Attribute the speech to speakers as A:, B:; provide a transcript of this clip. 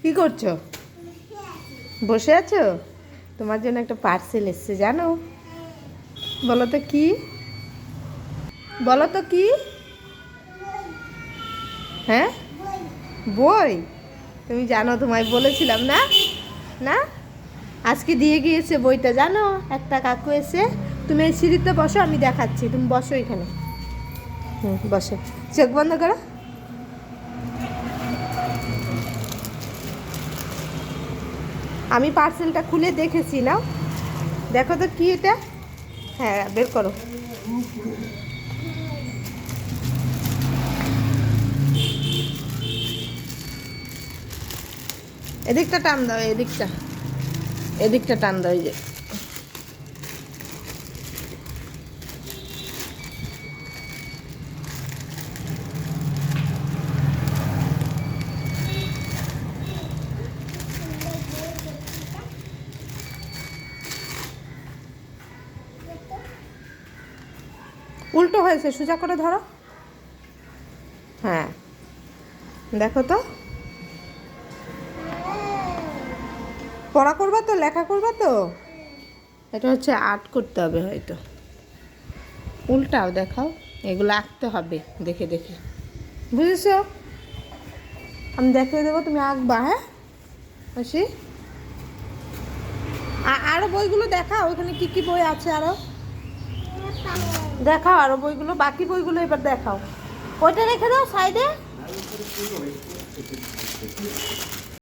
A: কি করছো? বসে আছো? তোমার জন্য একটা পার্সেল এসছে জানো? বলো তো কি? বলো তো কি? হ্যাঁ, বই। তুমি জানো, তোমায় বলেছিলাম না? না, আজকে দিয়ে গিয়েছে বইটা জানো। একটা কাকু এসে, তুমি এই সিঁড়িতে বসো, আমি দেখাচ্ছি। তুমি বসো এখানে। বসো, চোখ বন্ধ করো। আমি পার্সেলটা খুলে দেখেছি না। দেখো তো কি এটা। হ্যাঁ, বের করো। এদিকটা টান দাও, এদিকটা, এদিকটা টান দাও। এই যে উল্টো হয়েছে, সোজা করে ধরো। হ্যাঁ, দেখো তো। পড়া করবা তো, লেখা করবা তো। এটা হচ্ছে আর্ট করতে হবে হয়তো। উল্টাও, দেখাও। এগুলো আঁকতে হবে দেখে দেখে, বুঝেছো? আমি দেখিয়ে দেবো, তুমি আঁকবা। হ্যাঁ, আসি। আরও বইগুলো দেখাও, ওখানে কি কি বই আছে আরও দেখাও। আরও বইগুলো, বাকি বইগুলো এবার দেখাও। ওইটা রেখে দাও সাইডে।